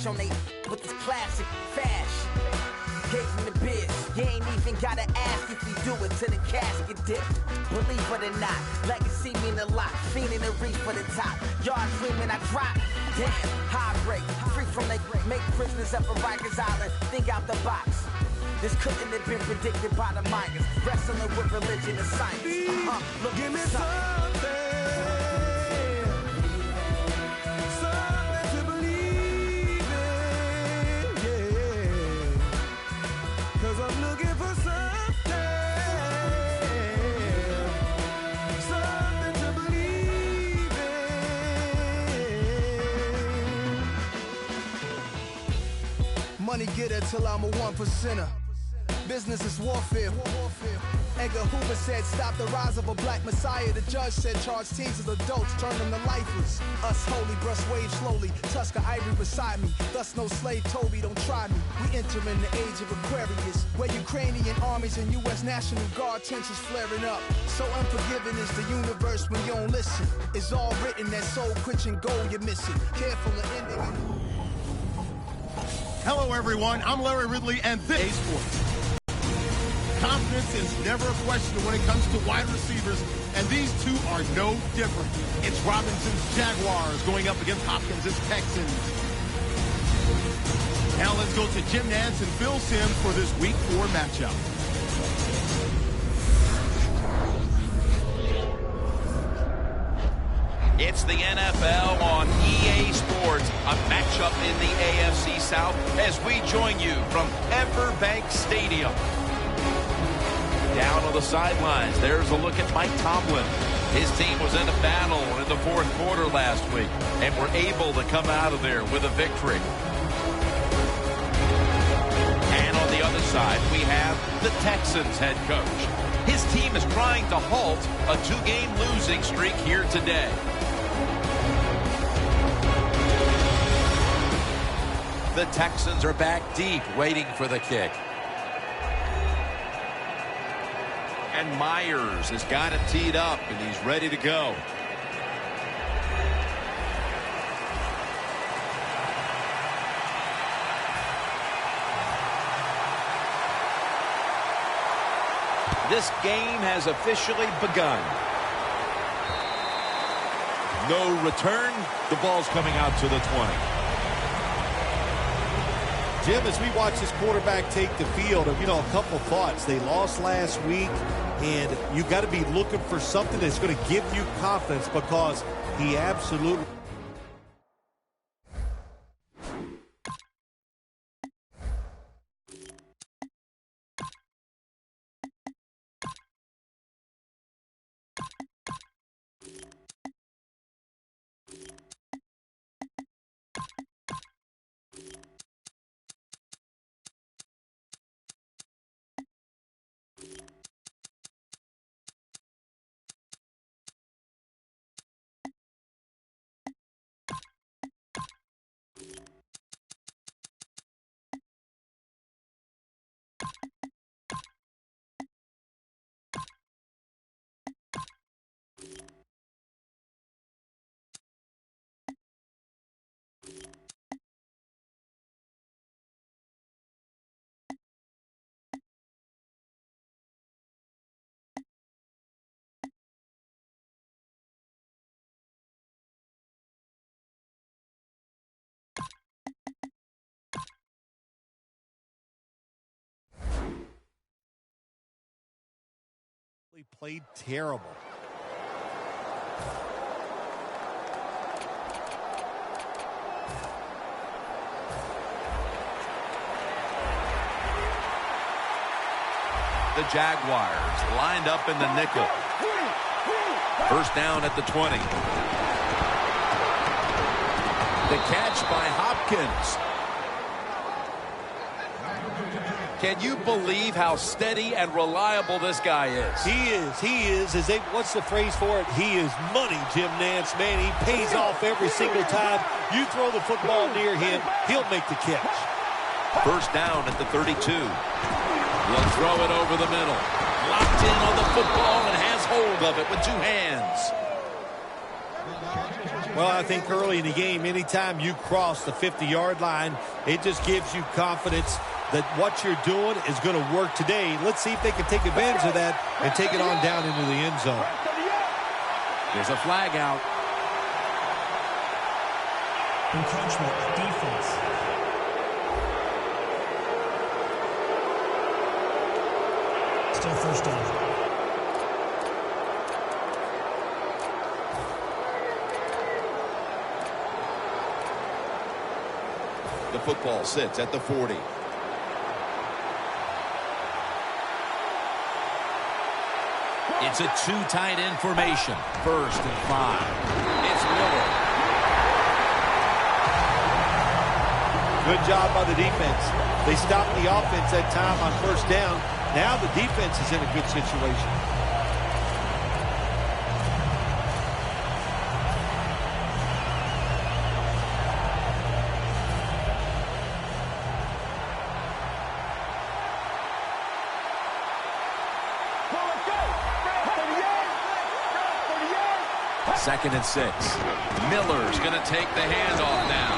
flash on they with this classic fashion. Gave him the biz. You ain't even gotta ask if you do it to the casket dip. Believe it or not, legacy mean a lot. Fiending the reach for the top. Y'all dreaming I drop. Damn, high rate. Free from they make prisoners up on Rikers Island. Think out the box. This couldn't have been predicted by the miners. Wrestling with religion and science. Look, give me something. I'm looking for something to believe in. Money getter till I'm a 1%er. Business is warfare. Edgar Hoover said, stop the rise of a black messiah. The judge said, charge teens as adults, turn them to lifers. Us holy, brush waves slowly, Tusker Ivory beside me. Thus no slave Toby, don't try me. We enter in the age of Aquarius, where Ukrainian armies and U.S. National Guard tensions flaring up. So unforgiving is the universe when you don't listen. It's all written, that soul-quenching goal you're missing. Careful of ending. Hello, everyone. I'm Larry Ridley, and this is Sports. Confidence is never a question when it comes to wide receivers, and these two are no different. It's Robinson's Jaguars going up against Hopkins' Texans. Now let's go to Jim Nantz and Phil Simms for this Week 4 matchup. It's the NFL on EA Sports, a matchup in the AFC South as we join you from Everbank Stadium. Down on the sidelines, there's a look at Mike Tomlin. His team was in a battle in the fourth quarter last week and were able to come out of there with a victory. And on the other side, we have the Texans head coach. His team is trying to halt a 2-game losing streak here today. The Texans are back deep, waiting for the kick. And Myers has got it teed up, and he's ready to go. This game has officially begun. No return. The ball's coming out to the 20. Jim, as we watch this quarterback take the field, a couple thoughts. They lost last week, and you got to be looking for something that's going to give you confidence, because he absolutely... played terrible. The Jaguars lined up in the nickel. First down at the 20. The catch by Hopkins. Can you believe how steady and reliable this guy is? He is. What's the phrase for it? He is money, Jim Nantz. Man, he pays off every single time. You throw the football near him, he'll make the catch. First down at the 32. He'll throw it over the middle. Locked in on the football and has hold of it with two hands. Well, I think early in the game, anytime you cross the 50-yard line, it just gives you confidence that what you're doing is going to work today. Let's see if they can take advantage of that and take it on down into the end zone. There's a flag out. Encroachment, defense. Still first down. The football sits at the 40. It's a two tight end formation. 1st and 5. It's Miller. Good job by the defense. They stopped the offense that time on 1st down. Now the defense is in a good situation. Second and 6. Miller's going to take the handoff now.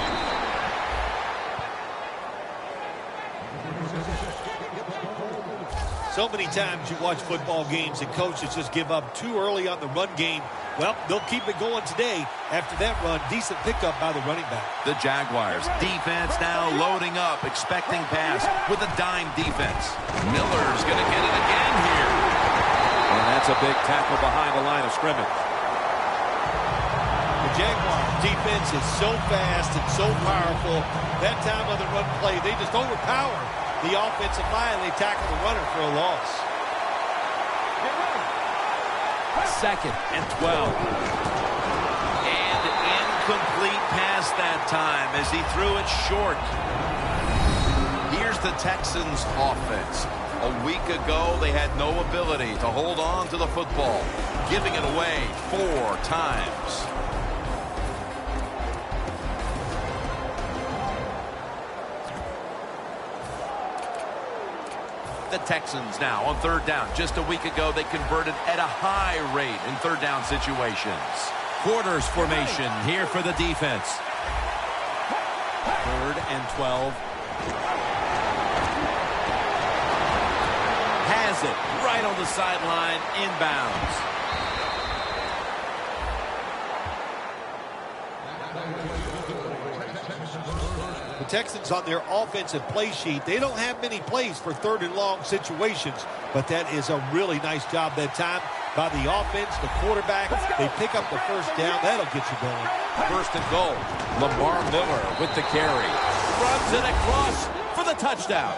So many times you watch football games and coaches just give up too early on the run game. Well, they'll keep it going today. After that run, decent pickup by the running back. The Jaguars defense now loading up, expecting pass with a dime defense. Miller's going to get it again here. And that's a big tackle behind the line of scrimmage. The Jaguars defense is so fast and so powerful. That time on the run play, they just overpower the offensive line. They tackle the runner for a loss. 2nd and 12. And incomplete pass that time as he threw it short. Here's the Texans offense. A week ago, they had no ability to hold on to the football, giving it away 4 times. The Texans now on 3rd down. Just a week ago, they converted at a high rate in 3rd down situations. Quarters formation here for the defense. 3rd and 12. Has it right on the sideline, inbounds. The Texans on their offensive play sheet, they don't have many plays for 3rd and long situations, but that is a really nice job that time by the offense, the quarterback. They pick up the 1st down. That'll get you going. 1st and goal. Lamar Miller with the carry. Runs it across for the touchdown.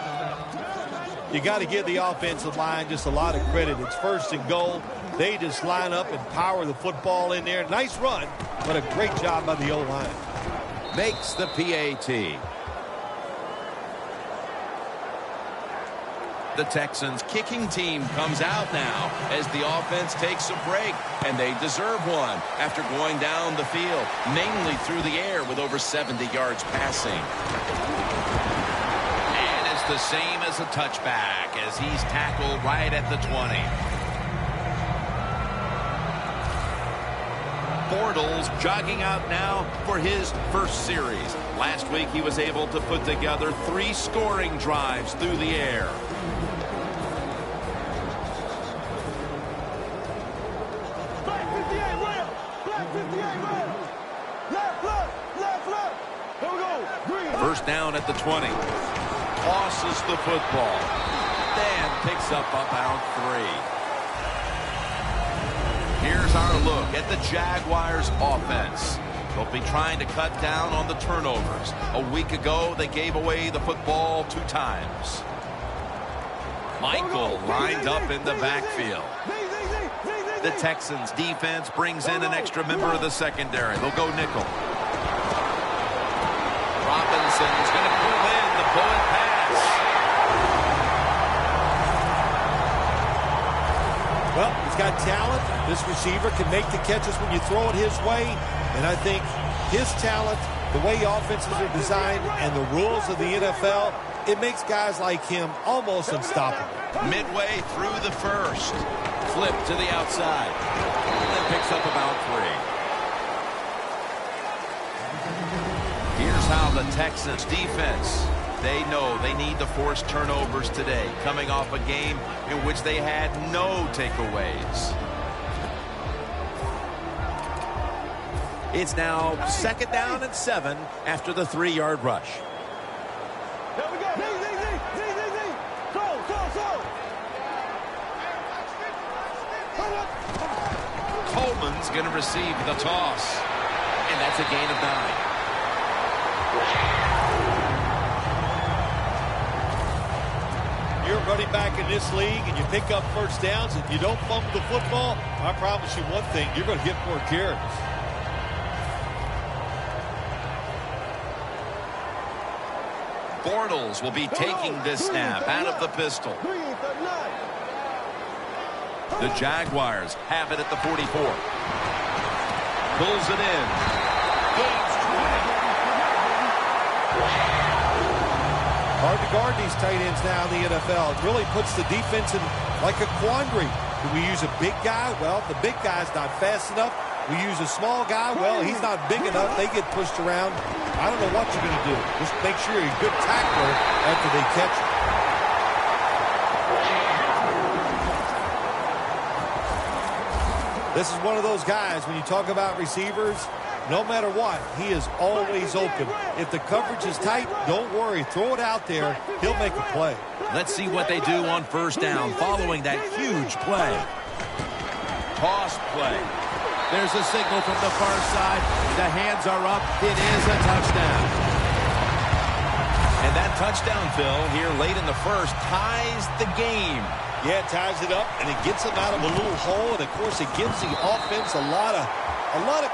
You got to give the offensive line just a lot of credit. It's 1st and goal. They just line up and power the football in there. Nice run, but a great job by the O-line. Makes the PAT. The Texans kicking team comes out now as the offense takes a break, and they deserve one after going down the field, mainly through the air with over 70 yards passing. And it's the same as a touchback as he's tackled right at the 20. Bortles jogging out now for his 1st series. Last week he was able to put together 3 scoring drives through the air. First down at the 20. Tosses the football. Then picks up about 3. Here's our look at the Jaguars offense. They'll be trying to cut down on the turnovers. A week ago, they gave away the football 2 times. Michael lined up in the backfield. The Texans defense brings in an extra member of the secondary. They'll go nickel. Robinson's going to pull in the bullet pass. Well, he's got talent. This receiver can make the catches when you throw it his way. And I think his talent, the way offenses are designed, and the rules of the NFL, it makes guys like him almost unstoppable. Midway through the 1st. Flip to the outside. And picks up about 3. how the Texans defense, they know they need to force turnovers today, coming off a game in which they had no takeaways. It's now 2nd down and 7 after the 3-yard rush. There we go. Coleman's going to receive the toss. And that's a gain of 9. You're running back in this league and you pick up first downs and you don't fumble the football, I promise you one thing, you're going to get more carries. Bortles will be taking this snap out of the pistol. The Jaguars have it at the 44. Pulls it in. Gains 20. Hard to guard these tight ends now in the NFL. It really puts the defense in like a quandary. Do we use a big guy? Well, the big guy's not fast enough. We use a small guy. Well, he's not big enough. They get pushed around. I don't know what you're going to do. Just make sure you're a good tackler after they catch you. This is one of those guys, when you talk about receivers, no matter what, he is always open. If the coverage is tight, don't worry. Throw it out there. He'll make a play. Let's see what they do on 1st down following that huge play. Toss play. There's a signal from the far side. The hands are up. It is a touchdown. And that touchdown, Phil, here late in the 1st, ties the game. Yeah, it ties it up, and it gets them out of a little hole, and, of course, it gives the offense a lot of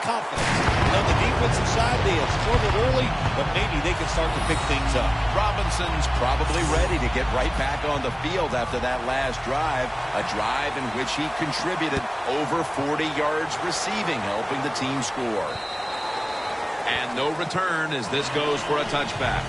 confidence. And on the defensive side, they have struggled early, but maybe they can start to pick things up. Robinson's probably ready to get right back on the field after that last drive, a drive in which he contributed over 40 yards receiving, helping the team score. And no return as this goes for a touchback.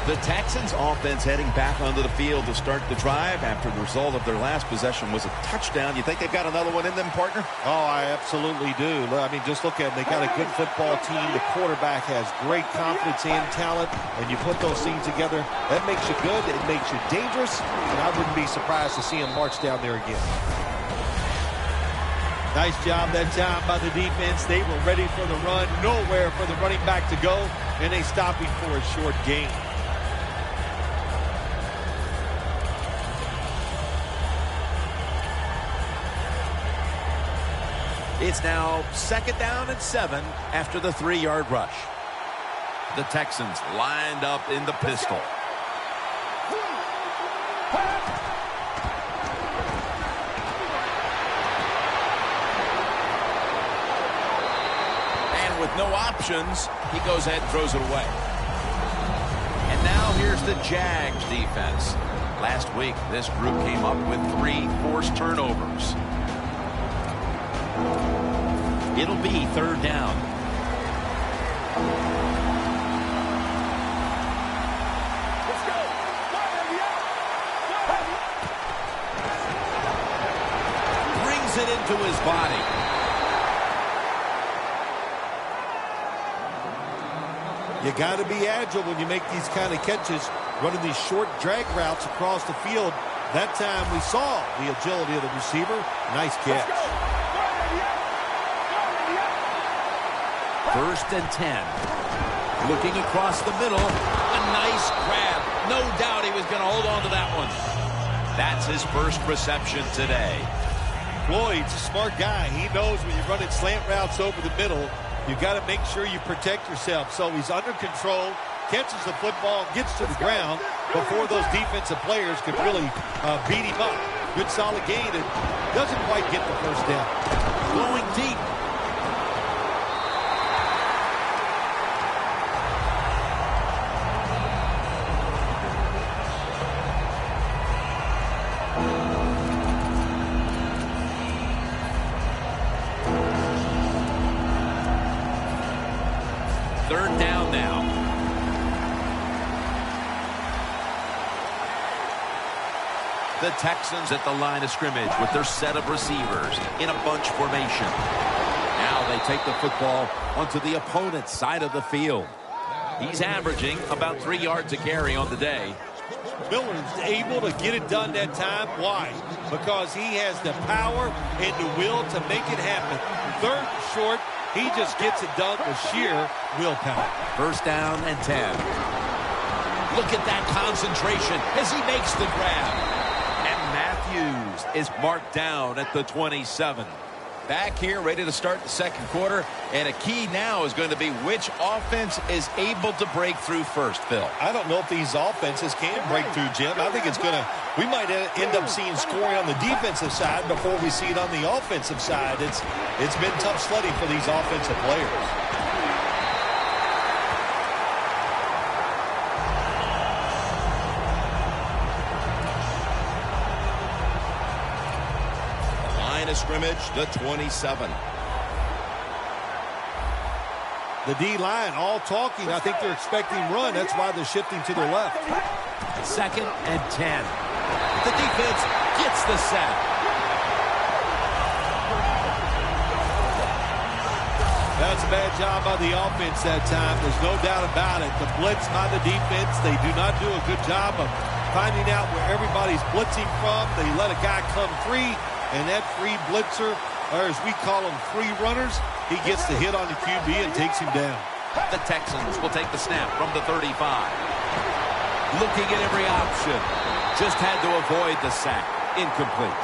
The Texans offense heading back onto the field to start the drive after the result of their last possession was a touchdown. You think they've got another one in them, partner? Oh, I absolutely do. I mean, just look at them. They got a good football team. The quarterback has great confidence and talent, and you put those things together, that makes you good. It makes you dangerous, and I wouldn't be surprised to see them march down there again. Nice job that time by the defense. They were ready for the run, nowhere for the running back to go, and they stopped him for a short gain. It's now 2nd down and 7 after the 3-yard rush. The Texans lined up in the pistol. And with no options, he goes ahead and throws it away. And now here's the Jags defense. Last week, this group came up with 3 forced turnovers. It'll be 3rd down. Let's go. Brings it into his body. You got to be agile when you make these kind of catches, running these short drag routes across the field. That time we saw the agility of the receiver. Nice catch. 1st and 10. Looking across the middle. A nice grab. No doubt he was going to hold on to that one. That's his first reception today. Floyd's a smart guy. He knows when you're running slant routes over the middle, you got to make sure you protect yourself. So he's under control, catches the football, gets to the ground before those defensive players can really beat him up. Good solid gain and doesn't quite get the first down. Going deep. The Texans at the line of scrimmage with their set of receivers in a bunch formation. Now they take the football onto the opponent's side of the field. He's averaging about 3 yards a carry on the day. Miller's able to get it done that time. Why? Because he has the power and the will to make it happen. Third and short, he just gets it done with sheer willpower. First down and 10. Look at that concentration as he makes the grab. And Matthews is marked down at the 27. Back here, ready to start the second quarter. And a key now is going to be which offense is able to break through first, Phil. I don't know if these offenses can break through, Jim. I think it's going to, we might end up seeing scoring on the defensive side before we see it on the offensive side. It's been tough sledding for these offensive players. Scrimmage, the 27. The D-line all talking. I think they're expecting run. That's why they're shifting to their left. Second and 10. The defense gets the sack. That's a bad job by the offense that time. There's no doubt about it. The blitz by the defense, they do not do a good job of finding out where everybody's blitzing from. They let a guy come free. And that free blitzer, or as we call them, free runners, he gets the hit on the QB and takes him down. The Texans will take the snap from the 35. Looking at every option. Just had to avoid the sack. Incomplete.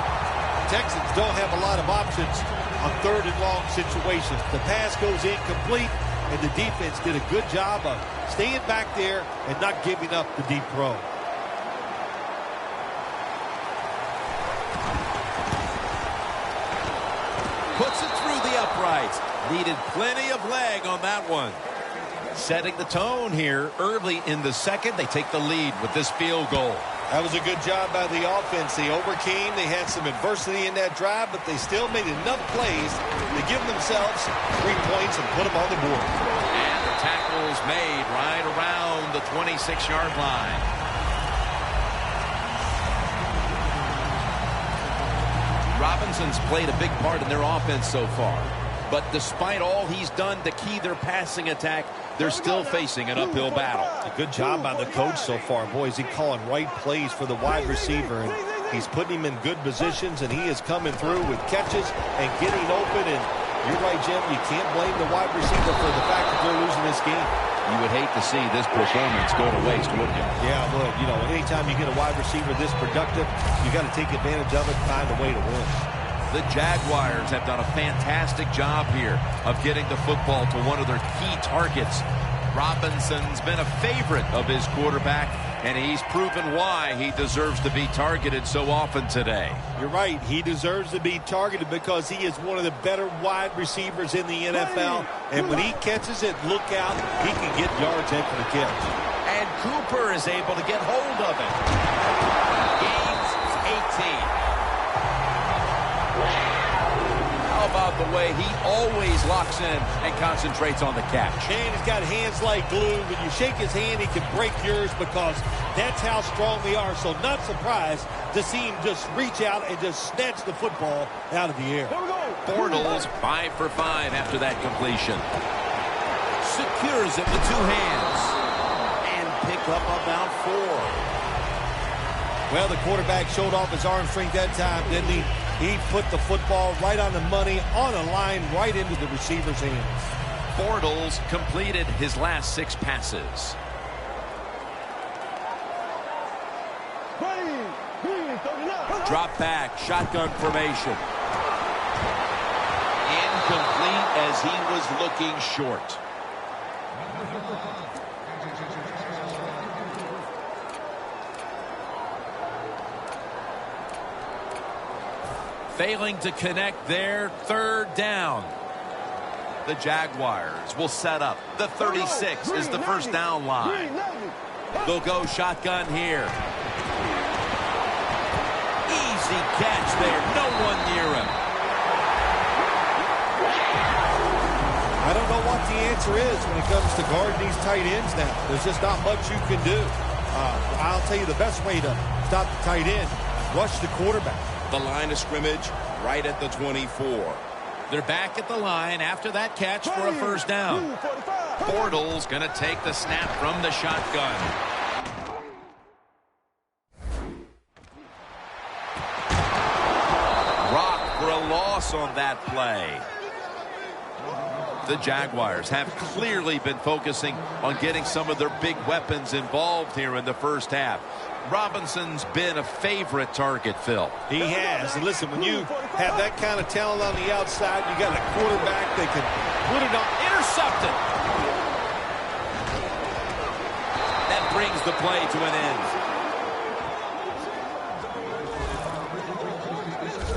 Texans don't have a lot of options on third and long situations. The pass goes incomplete, and the defense did a good job of staying back there and not giving up the deep throw. Puts it through the uprights. Needed plenty of leg on that one. Setting the tone here early in the second. They take the lead with this field goal. That was a good job by the offense. They overcame. They had some adversity in that drive, but they still made enough plays to give themselves 3 points and put them on the board. And the tackle's made right around the 26-yard line. Robinson's played a big part in their offense so far. But despite all he's done to key their passing attack, they're still facing an uphill battle. A good job by the coach so far. Boy, is he calling right plays for the wide receiver. And he's putting him in good positions, and he is coming through with catches and getting open. And you're right, Jim, you can't blame the wide receiver for the fact that they're losing this game. You would hate to see this performance go to waste, wouldn't you? Yeah, look, you know, anytime you get a wide receiver this productive, you got to take advantage of it and find a way to win. The Jaguars have done a fantastic job here of getting the football to one of their key targets. Robinson's been a favorite of his quarterback, and he's proven why he deserves to be targeted so often today. You're right. He deserves to be targeted because he is one of the better wide receivers in the NFL. And when he catches it, look out, he can get yards after the catch. And Cooper is able to get hold of it. Gains 18. How about the way he always locks in and concentrates on the catch? And he's got hands like glue. When you shake his hand, he can break yours because that's how strong they are. So not surprised to see him just reach out and just snatch the football out of the air. Bortles 5 for 5 after that completion. Secures it with 2 hands. And pick up about 4. Well, the quarterback showed off his arm strength that time, didn't he? He put the football right on the money, on a line, right into the receiver's hands. Bortles completed his last 6 passes. Drop back, shotgun formation. Incomplete as he was looking short. Failing to connect there, 3rd down. The Jaguars will set up. The 36 is the first down line. They'll go shotgun here. Easy catch there. No one near him. I don't know what the answer is when it comes to guarding these tight ends now. There's just not much you can do. I'll tell you the best way to stop the tight end, rush the quarterback. The line of scrimmage right at the 24. They're back at the line after that catch for a first down. Bortles going to take the snap from the shotgun. Rock for a loss on that play. The Jaguars have clearly been focusing on getting some of their big weapons involved here in the first half. Robinson's been a favorite target, Phil. He has. And listen, when you have that kind of talent on the outside, you got a quarterback that can put it on. Intercepted. That brings the play to an end.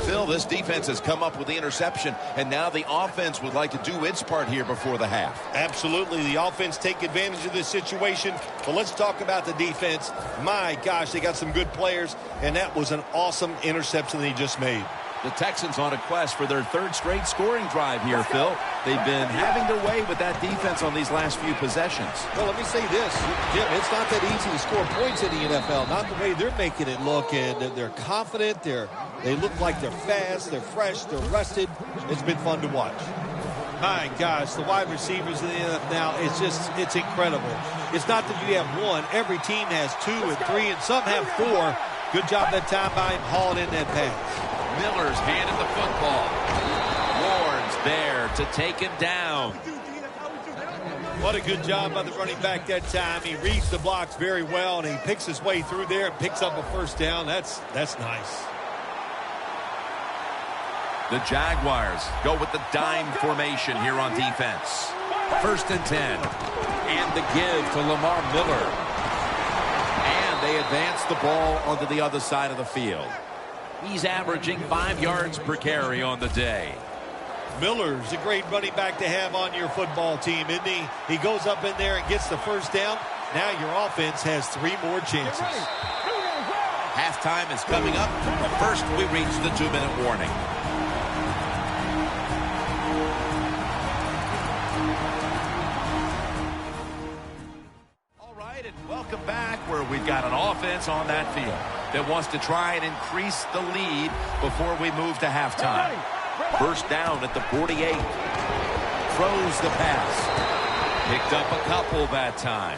Phil, this defense has come up with the interception, and now the offense would like to do its part here before the half. Absolutely. The offense take advantage of this situation. But let's talk about the defense. My gosh, they got some good players, and that was an awesome interception that he just made. The Texans on a quest for their third straight scoring drive here, Phil. They've been having their way with that defense on these last few possessions. Well, let me say this, Jim, it's not that easy to score points in the NFL, not the way they're making it look, and they're confident, they look like they're fast, they're fresh, they're rested. It's been fun to watch. My gosh, the wide receivers in the NFL now, it's incredible. It's not that you have one. Every team has 2 and 3, and some have 4. Good job that time by him hauling in that pass. Miller's handed the football. Ward's there to take him down. What a good job by the running back that time. He reads the blocks very well, and he picks his way through there and picks up a first down. That's nice. The Jaguars go with the dime formation here on defense. 1st and 10. And the give to Lamar Miller. And they advance the ball onto the other side of the field. He's averaging 5 yards per carry on the day. Miller's a great running back to have on your football team, isn't he? He goes up in there and gets the first down. Now your offense has 3 more chances. Halftime is coming up, but first we reach the 2-minute warning. All right, and welcome back where we've got an offense on that field that wants to try and increase the lead before we move to halftime. First down at the 48. Throws the pass. Picked up a couple that time.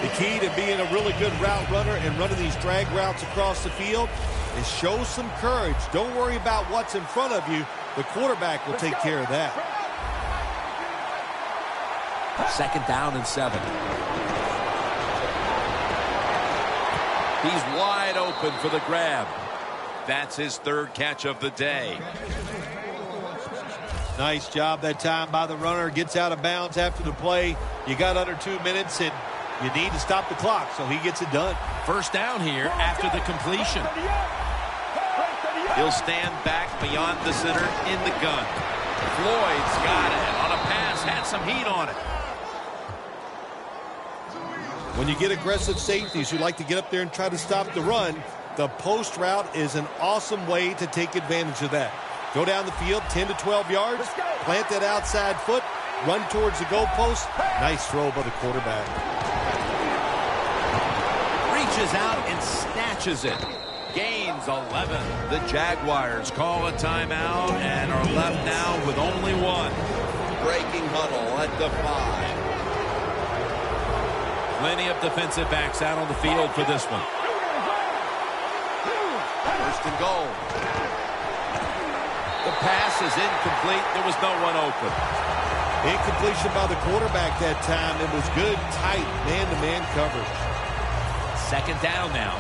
The key to being a really good route runner and running these drag routes across the field is show some courage. Don't worry about what's in front of you. The quarterback will take care of that. 2nd down and 7. He's wide open for the grab. That's his 3rd catch of the day. Nice job that time by the runner. Gets out of bounds after the play. You got under 2 minutes, and you need to stop the clock, so he gets it done. First down here after the completion. He'll stand back beyond the center in the gun. Floyd's got it on a pass, had some heat on it. When you get aggressive safeties who like to get up there and try to stop the run, the post route is an awesome way to take advantage of that. Go down the field 10 to 12 yards, plant that outside foot, run towards the goalpost. Nice throw by the quarterback. Reaches out and snatches it. Gains 11. The Jaguars call a timeout and are left now with only 1. Breaking huddle at the 5. Plenty of defensive backs out on the field for this one. 1st and goal. The pass is incomplete. There was no one open. Incompletion by the quarterback that time. It was good, tight, man-to-man coverage. 2nd down now.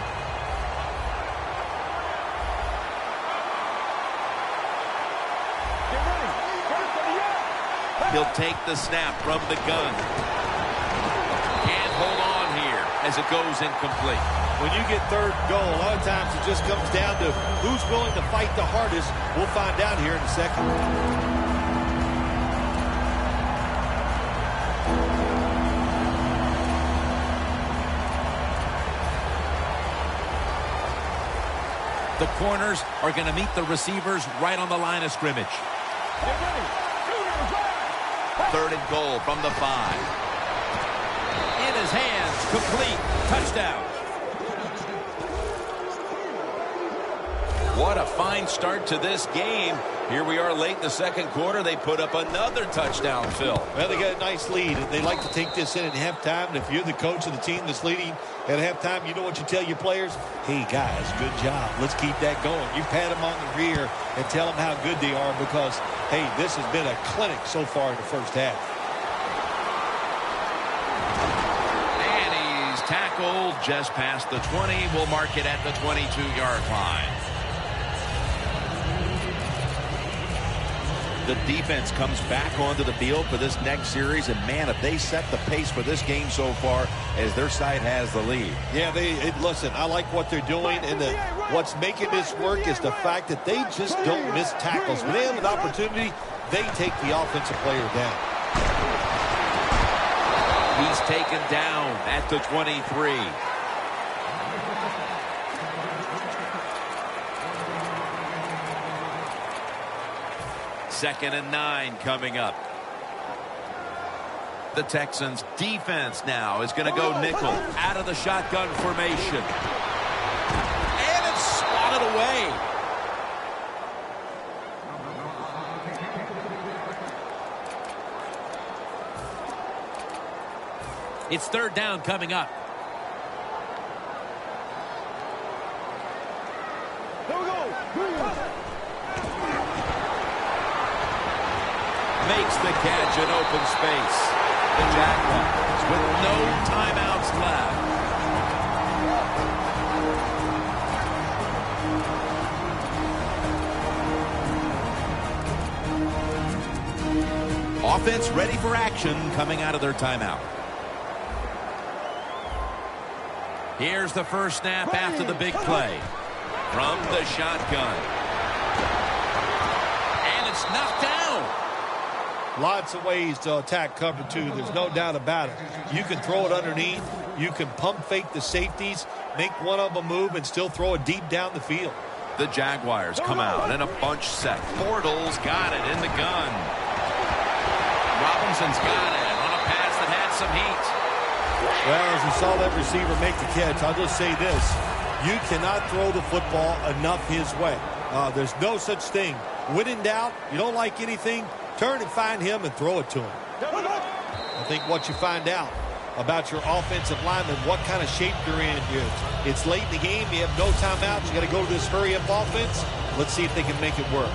He'll take the snap from the gun. Can't hold on here as it goes incomplete. When you get 3rd goal, a lot of times it just comes down to who's willing to fight the hardest. We'll find out here in a second. The corners are going to meet the receivers right on the line of scrimmage. 3rd and goal from the 5. In his hands, complete, touchdown. What a fine start to this game. Here we are late in the second quarter. They put up another touchdown, Phil. Well, they got a nice lead, and they like to take this in at halftime. And if you're the coach of the team that's leading at halftime, you know what you tell your players? Hey, guys, good job. Let's keep that going. You pat them on the rear and tell them how good they are because, hey, this has been a clinic so far in the first half. And he's tackled just past the 20. We'll mark it at the 22-yard line. The defense comes back onto the field for this next series, and man, if they set the pace for this game so far, as their side has the lead. Yeah, listen, I like what they're doing, and what's making this work is the fact that they just don't miss tackles. When they have an opportunity, they take the offensive player down. He's taken down at the 23. Second and 9 coming up. The Texans defense now is going to go nickel out of the shotgun formation. And it's swatted away. It's third down coming up. Here we go. Makes the catch in open space. The Jaguars with no timeouts left. Offense ready for action coming out of their timeout. Here's the first snap after the big play. From the shotgun. And it's knocked down. Lots of ways to attack cover two. There's no doubt about it. You can throw it underneath. You can pump fake the safeties, make one of them move, and still throw it deep down the field. The Jaguars come out in a bunch set. Bortles got it in the gun. Robinson's got it on a pass that had some heat. Well, as we saw that receiver make the catch, I'll just say this. You cannot throw the football enough his way. There's no such thing. When in doubt, you don't like anything, turn and find him and throw it to him. I think what you find out about your offensive linemen, what kind of shape they're in. It's late in the game. You have no timeouts. You got to go to this hurry-up offense. Let's see if they can make it work.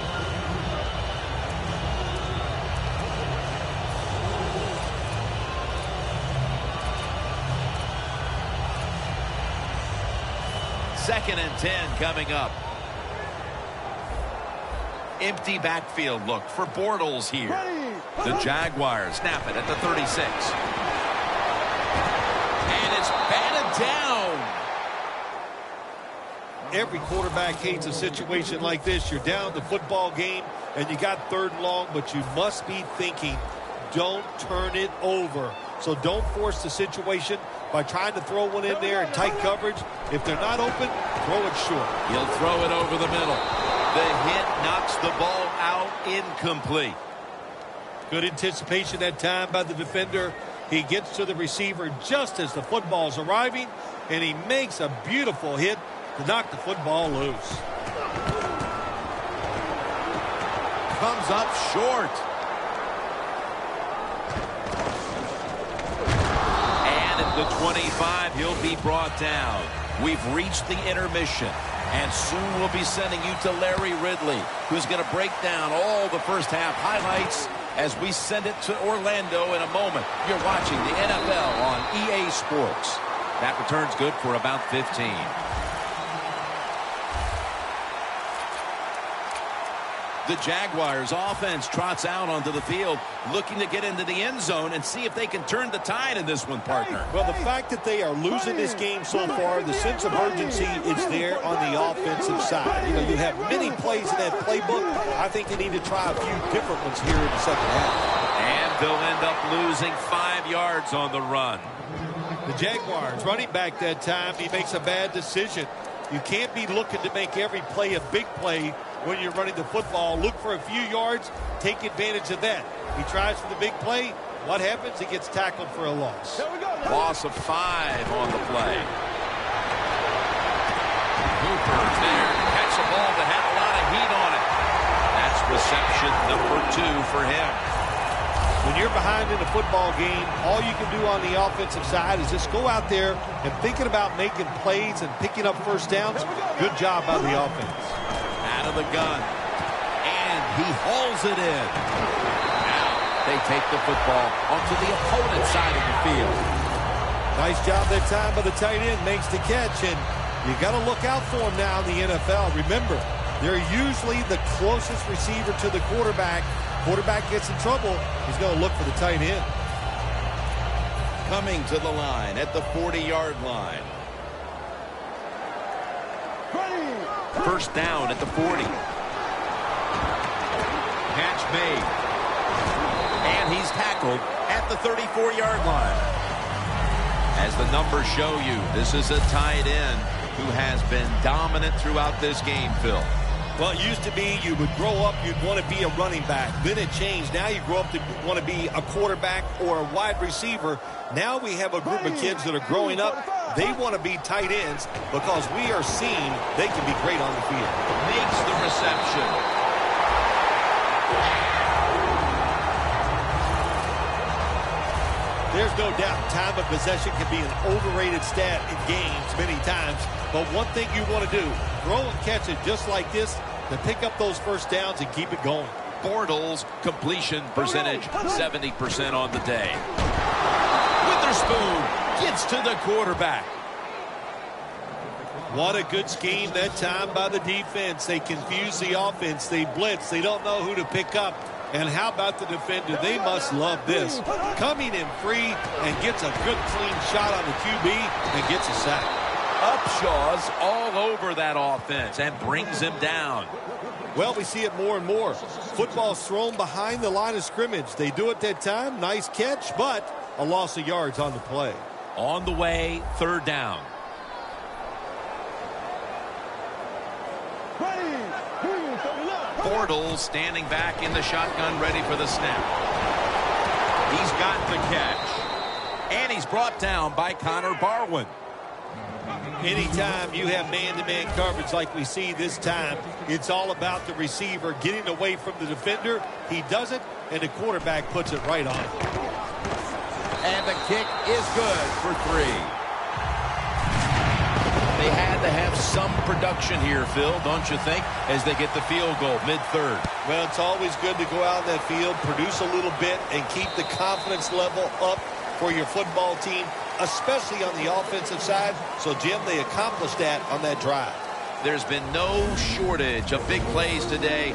Second and 10 coming up. Empty backfield look for Bortles here. The Jaguars snap it at the 36. And it's batted down. Every quarterback hates a situation like this. You're down the football game, and you got third and long, but you must be thinking, don't turn it over. So don't force the situation by trying to throw one in there in tight coverage. If they're not open, throw it short. He'll throw it over the middle. The hit knocks the ball out, incomplete. Good anticipation that time by the defender. He gets to the receiver just as the football's arriving, and he makes a beautiful hit to knock the football loose. Comes up short. And at the 25, he'll be brought down. We've reached the intermission. And soon we'll be sending you to Larry Ridley, who's going to break down all the first half highlights as we send it to Orlando in a moment. You're watching the NFL on EA Sports. That return's good for about 15. The Jaguars offense trots out onto the field, looking to get into the end zone and see if they can turn the tide in this one, partner. Well, the fact that they are losing this game so far, the sense of urgency is there on the offensive side. You know, you have many plays in that playbook. I think they need to try a few different ones here in the second half. And they'll end up losing 5 yards on the run. The Jaguars running back that time, he makes a bad decision. You can't be looking to make every play a big play when you're running the football. Look for a few yards, take advantage of that. He tries for the big play. What happens? He gets tackled for a loss. Loss of 5 on the play. Cooper's there to catch a ball that had a lot of heat on it. That's reception number 2 for him. When you're behind in a football game, all you can do on the offensive side is just go out there and thinking about making plays and picking up first downs. Good job by the offense. Out of the gun. And he hauls it in. Now they take the football onto the opponent's side of the field. Nice job that time by the tight end. Makes the catch, and you got to look out for him now in the NFL. Remember, they're usually the closest receiver to the quarterback. Quarterback gets in trouble, he's going to look for the tight end. Coming to the line at the 40-yard line. First down at the 40. Catch made. And he's tackled at the 34-yard line. As the numbers show you, this is a tight end who has been dominant throughout this game, Phil. Well, it used to be you would grow up, you'd want to be a running back. Then it changed. Now you grow up to want to be a quarterback or a wide receiver. Now we have a group of kids that are growing up. They want to be tight ends because we are seeing they can be great on the field. Makes the reception. There's no doubt time of possession can be an overrated stat in games many times. But one thing you want to do, throw and catch it just like this to pick up those first downs and keep it going. Bortles completion percentage 70% on the day. Witherspoon gets to the quarterback. What a good scheme that time by the defense. They confuse the offense. They blitz. They don't know who to pick up. And how about the defender? They must love this. Coming in free and gets a good clean shot on the QB and gets a sack. Upshaw's all over that offense and brings him down. Well, we see it more and more. Football's thrown behind the line of scrimmage. They do it that time. Nice catch, but a loss of yards on the play. On the way, third down. Bortles standing back in the shotgun, ready for the snap. He's got the catch. And he's brought down by Connor Barwin. Anytime you have man-to-man coverage like we see this time, it's all about the receiver getting away from the defender. He does it, and the quarterback puts it right on. And the kick is good for 3. They had to have some production here, Phil, don't you think, as they get the field goal mid-third? Well, it's always good to go out in that field, produce a little bit, and keep the confidence level up for your football team, especially on the offensive side. So, Jim, they accomplished that on that drive. There's been no shortage of big plays today.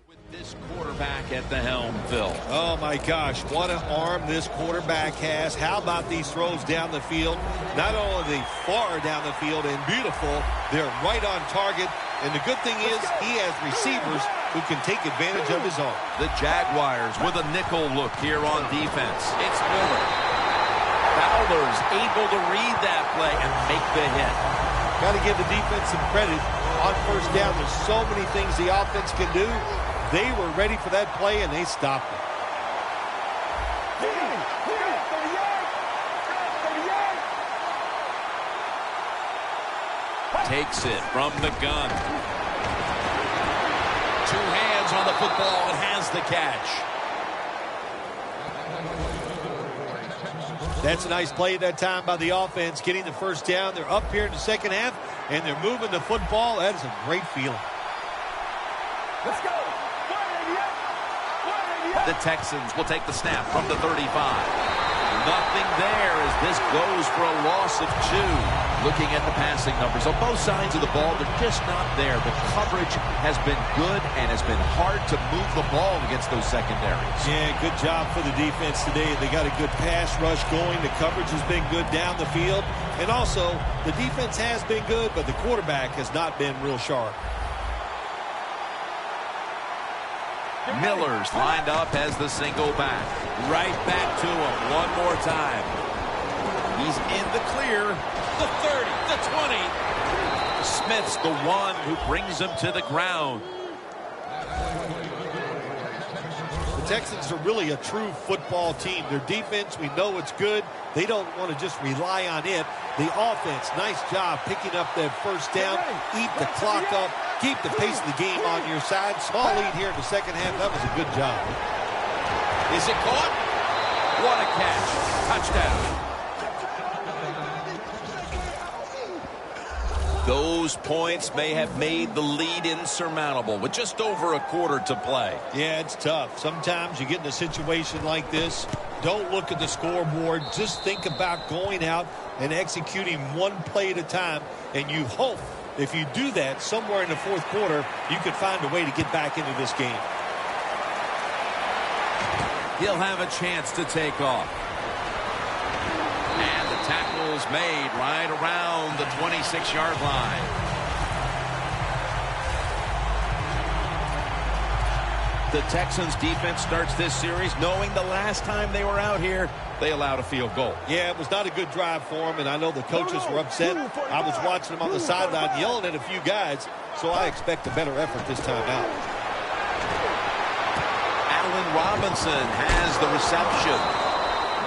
With this quarterback at the helm, Phil. Oh, my gosh, what an arm this quarterback has. How about these throws down the field? Not only are they far down the field and beautiful, they're right on target. And the good thing is he has receivers who can take advantage of his arm. The Jaguars with a nickel look here on defense. It's Miller. Fowler's able to read that play and make the hit. Got to give the defense some credit on first down. There's so many things the offense can do. They were ready for that play, and they stopped it. Takes it from the gun. 2 hands on the football and has the catch. That's a nice play that time by the offense, getting the first down. They're up here in the second half, and they're moving the football. That is a great feeling. Let's go. The Texans will take the snap from the 35. Nothing there as this goes for a loss of 2. Looking at the passing numbers on both sides of the ball, they're just not there. The coverage has been good and has been hard to move the ball against those secondaries. Yeah, good job for the defense today. They got a good pass rush going. The coverage has been good down the field. And also, the defense has been good, but the quarterback has not been real sharp. Miller's lined up as the single back. Right back to him one more time. He's in the clear. The 30, the 20. Smith's the one who brings him to the ground. The Texans are really a true football team. Their defense, we know it's good. They don't want to just rely on it. The offense, nice job picking up that first down, eat the clock up, keep the pace of the game on your side. Small lead here in the second half. That was a good job. Is it caught? What a catch. Touchdown. Those points may have made the lead insurmountable with just over a quarter to play. Yeah, it's tough. Sometimes you get in a situation like this, don't look at the scoreboard. Just think about going out and executing one play at a time, and you hope if you do that somewhere in the fourth quarter, you can find a way to get back into this game. He'll have a chance to take off. And the tackle's made right around the 26-yard line. The Texans defense starts this series knowing the last time they were out here, they allowed a field goal. Yeah, it was not a good drive for them, and I know the coaches were upset. I was watching them on the sideline yelling at a few guys, so I expect a better effort this time out. Allen Robinson has the reception.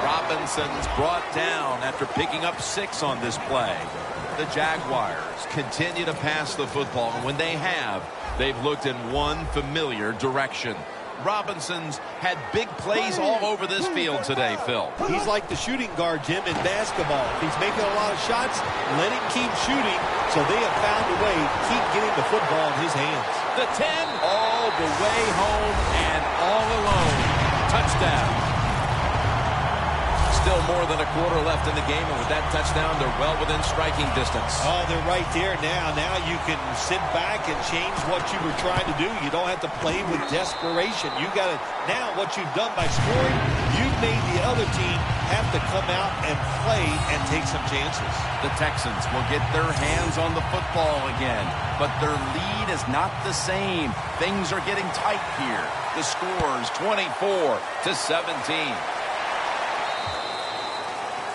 Robinson's brought down after picking up 6 on this play. The Jaguars continue to pass the football, and when they have, they've looked in one familiar direction. Robinson's had big plays all over this field today, Phil. He's like the shooting guard, Jim, in basketball. If he's making a lot of shots, let him keep shooting, so they have found a way to keep getting the football in his hands. The 10 all the way home and all alone. Touchdown. Still more than a quarter left in the game, and with that touchdown, they're well within striking distance. Oh, they're right there now. Now you can sit back and change what you were trying to do. You don't have to play with desperation. You got to, now what you've done by scoring, you've made the other team have to come out and play and take some chances. The Texans will get their hands on the football again, but their lead is not the same. Things are getting tight here. The score's 24-17.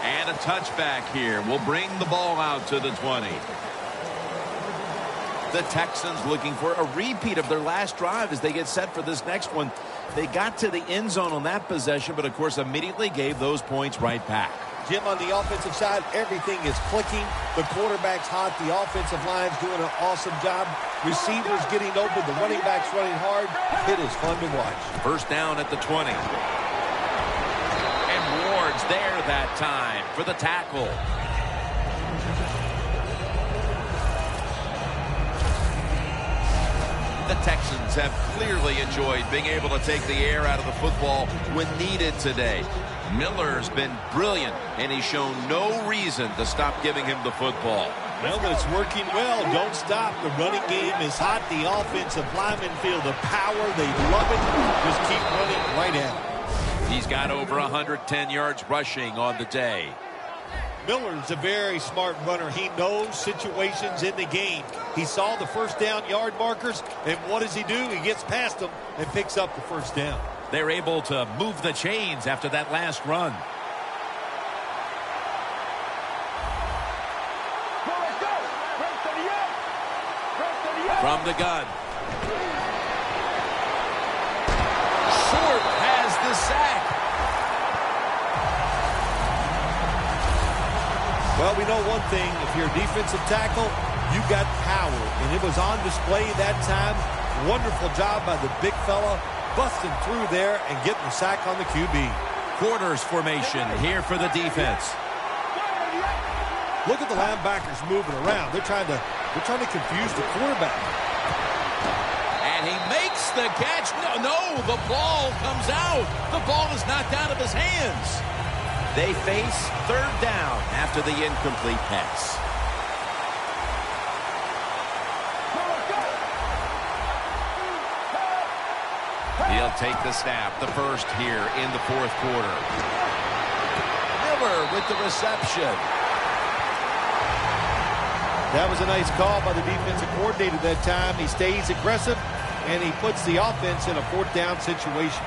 And a touchback here will bring the ball out to the 20. The Texans looking for a repeat of their last drive as they get set for this next one. They got to the end zone on that possession, but of course immediately gave those points right back. Jim, on the offensive side, everything is clicking. The quarterback's hot. The offensive line's doing an awesome job. Receivers getting open. The running back's running hard. It is fun to watch. First down at the 20. Ward's there that time for the tackle. The Texans have clearly enjoyed being able to take the air out of the football when needed today. Miller's been brilliant, and he's shown no reason to stop giving him the football. Well, it's working well. Don't stop. The running game is hot. The offensive linemen feel the power. They love it. Just keep running right at it. He's got over 110 yards rushing on the day. Miller's a very smart runner. He knows situations in the game. He saw the first down yard markers, and what does he do? He gets past them and picks up the first down. They're able to move the chains after that last run. From the gun. Short has the sack. Well, we know one thing. If you're a defensive tackle, you got power. And it was on display that time. Wonderful job by the big fella, busting through there and getting the sack on the QB. Quarters formation here for the defense. Look at the linebackers moving around. They're trying to confuse the quarterback. And he makes the catch. No, the ball comes out. The ball is knocked out of his hands. They face third down after the incomplete pass. He'll take the snap, the first here in the fourth quarter. Miller with the reception. That was a nice call by the defensive coordinator that time. He stays aggressive, and he puts the offense in a fourth down situation.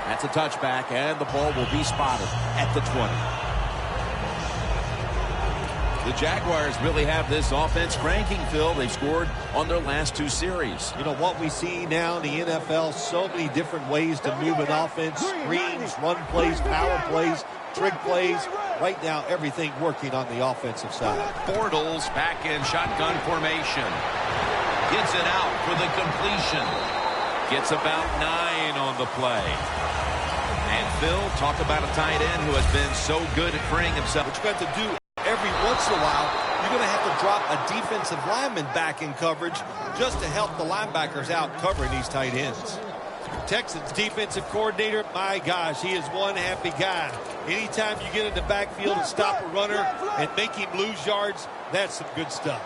That's a touchback, and the ball will be spotted at the 20. The Jaguars really have this offense cranking, Phil. They've scored on their last 2 series. You know what we see now in the NFL, so many different ways to move an offense. Screens, run plays, power plays, trick plays. Right now, everything working on the offensive side. Bortles back in shotgun formation. Gets it out for the completion. Gets about 9 on the play. And Phil, talk about a tight end who has been so good at freeing himself. What you got to do every once in a while, you're going to have to drop a defensive lineman back in coverage just to help the linebackers out covering these tight ends. Texans defensive coordinator, my gosh, he is one happy guy. Anytime you get in the backfield and stop a runner and make him lose yards, that's some good stuff.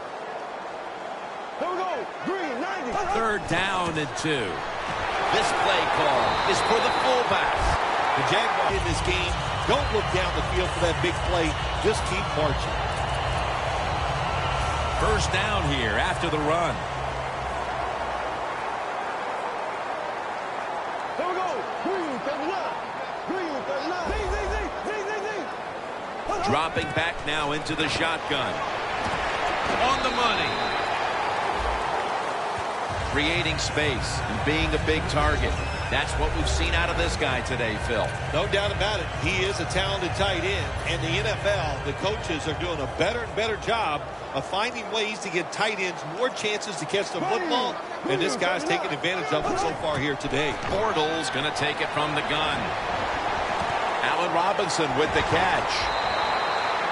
Here we go. Green, 90. 3rd down and 2. This play call is for the fullbacks. The Jaguars in this game don't look down the field for that big play. Just keep marching. 1st down here after the run. Here we go. Green, 39. Green, 39. Dropping back now into the shotgun. On the money. Creating space and being a big target. That's what we've seen out of this guy today, Phil. No doubt about it. He is a talented tight end. And the NFL, the coaches are doing a better and better job of finding ways to get tight ends more chances to catch the football. And this guy's taking advantage of it so far here today. Bortles going to take it from the gun. Allen Robinson with the catch.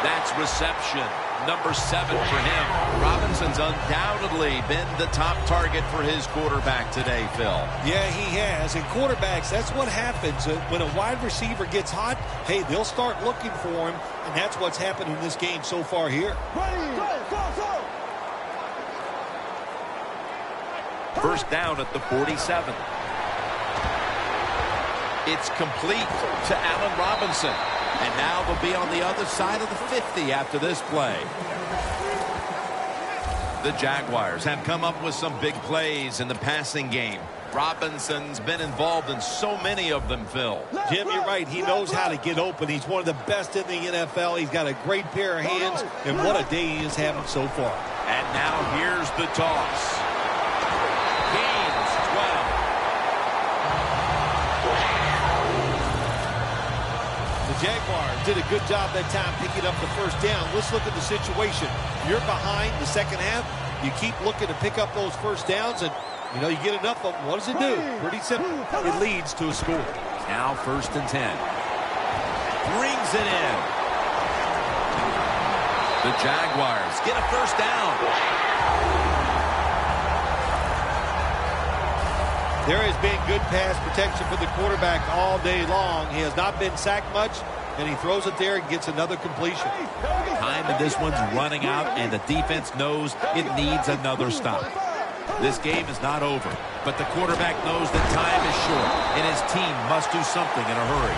That's reception. Number 7 for him. Robinson's undoubtedly been the top target for his quarterback today, Phil. Yeah, he has. And quarterbacks, that's what happens. When a wide receiver gets hot, hey, they'll start looking for him. And that's what's happened in this game so far here. First down at the 47. It's complete to Allen Robinson. And now they'll be on the other side of the 50 after this play. The Jaguars have come up with some big plays in the passing game. Robinson's been involved in so many of them, Phil. Jim, you're right. He knows how to get open. He's one of the best in the NFL. He's got a great pair of hands, and what a day he is having so far. And now here's the toss. Gains 12. The Jaguars did a good job that time picking up the first down. Let's look at the situation. You're behind the second half. You keep looking to pick up those first downs, and you know, you get enough of them. What does it do? Pretty simple. It leads to a score. Now 1st and 10. Brings it in. The Jaguars get a first down. There has been good pass protection for the quarterback all day long. He has not been sacked much, and he throws it there and gets another completion. Time in this one's running out, and the defense knows it needs another stop. This game is not over, but the quarterback knows that time is short, and his team must do something in a hurry.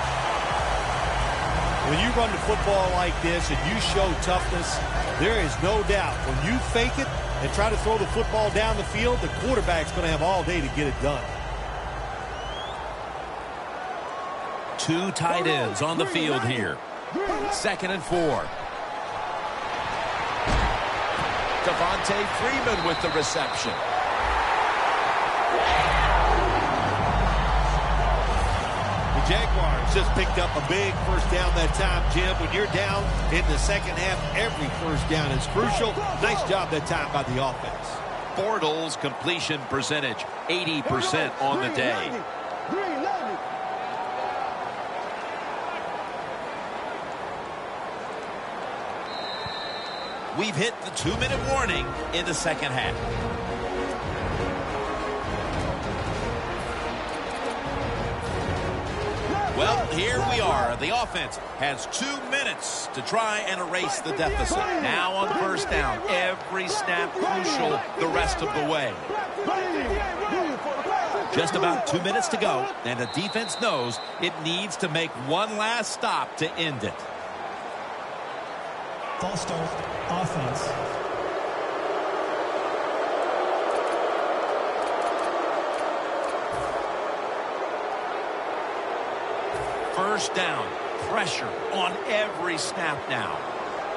When you run the football like this and you show toughness, there is no doubt when you fake it and try to throw the football down the field, the quarterback's going to have all day to get it done. 2 tight ends on the field here. 2nd and 4. Devontae Freeman with the reception. The Jaguars just picked up a big first down that time, Jim. When you're down in the second half, every first down is crucial. Nice job that time by the offense. Bortles completion percentage, 80% on the day. We've hit the 2-minute warning in the second half. Well, here we are. The offense has 2 minutes to try and erase the deficit. Now on 1st down, every snap crucial the rest of the way. Just about 2 minutes to go, and the defense knows it needs to make one last stop to end it. False start, offense. First down. Pressure on every snap now.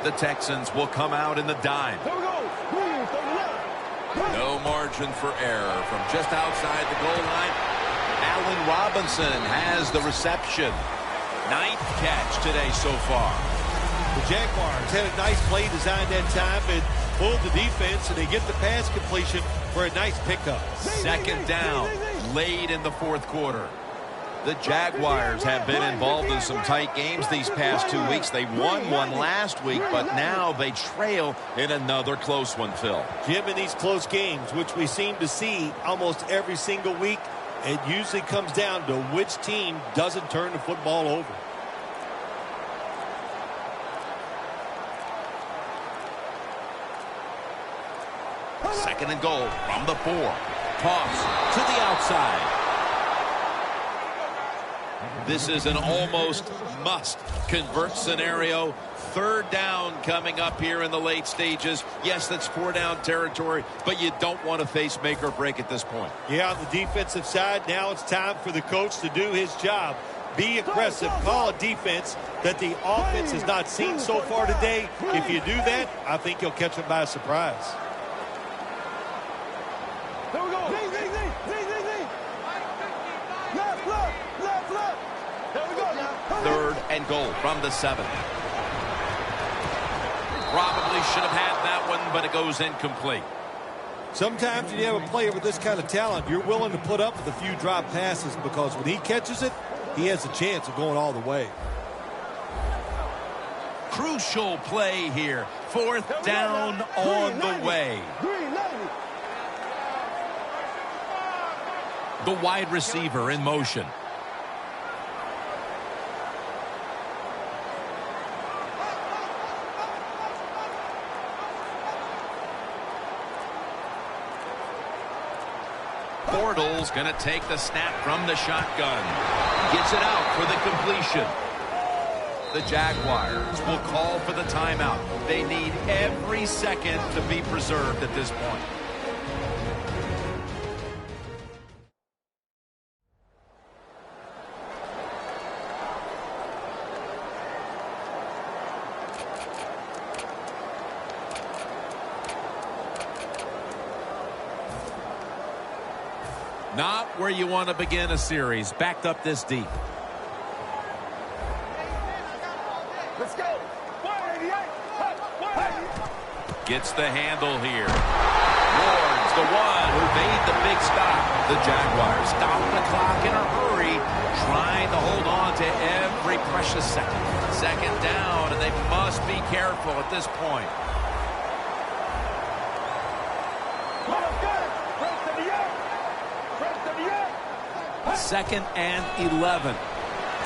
The Texans will come out in the dime. Here we go. Green for the left. No margin for error from just outside the goal line. Allen Robinson has the reception. 9th catch today so far. The Jaguars had a nice play designed that time and pulled the defense, and they get the pass completion for a nice pickup. Second down, late in the 4th quarter. The Jaguars have been involved in some tight games these past 2 weeks. They won one last week, but now they trail in another close one, Phil. Jim, in these close games, which we seem to see almost every single week, it usually comes down to which team doesn't turn the football over. Second and goal from the 4. Toss to the outside. This is an almost must-convert scenario. 3rd down coming up here in the late stages. Yes, that's 4-down territory, but you don't want to face make or break at this point. Yeah, on the defensive side, now it's time for the coach to do his job. Be aggressive. Call a defense that the offense has not seen so far today. If you do that, I think you'll catch them by surprise. Here we go. Zing, zing, zing, zing, zing, zing. Left, left, left, left. There we go now. 3rd and goal from the 7. Probably should have had that one, but it goes incomplete. Sometimes when you have a player with this kind of talent, you're willing to put up with a few drop passes because when he catches it, he has a chance of going all the way. Crucial play here. 4th down on the way. Green 90. The wide receiver in motion. Bortles going to take the snap from the shotgun. Gets it out for the completion. The Jaguars will call for the timeout. They need every second to be preserved at this point. Not where you want to begin a series, backed up this deep. Let's go. 188. Gets the handle here. Ward's the one who made the big stop. The Jaguars stop the clock in a hurry, trying to hold on to every precious second. Second down, and they must be careful at this point. Second and 11.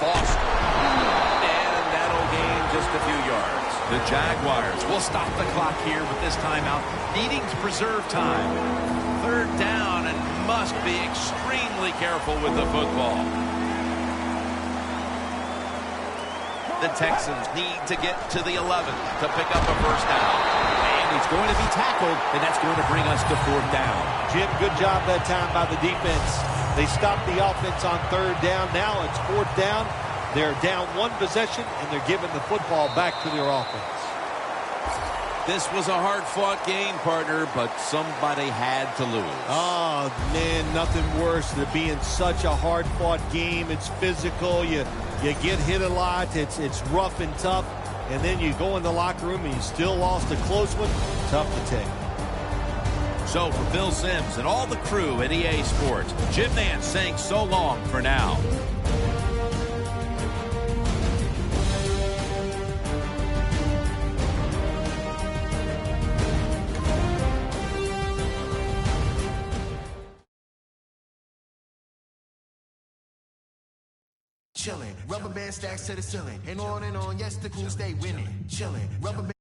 Foster. And that'll gain just a few yards. The Jaguars will stop the clock here with this timeout, needing to preserve time. 3rd down and must be extremely careful with the football. The Texans need to get to the 11 to pick up a first down. And he's going to be tackled, and that's going to bring us to 4th down. Jim, good job that time by the defense. They stopped the offense on 3rd down. Now it's 4th down. They're down 1 possession, and they're giving the football back to their offense. This was a hard-fought game, partner, but somebody had to lose. Oh, man, nothing worse than being such a hard-fought game. It's physical. You get hit a lot. It's rough and tough. And then you go in the locker room and you still lost a close one. Tough to take. So for Bill Sims and all the crew at EA Sports, Jim Nance saying so long for now. Chillin', rubber band stacks to the ceiling, and on, yes, the crew stay winning. Chillin', rubber band.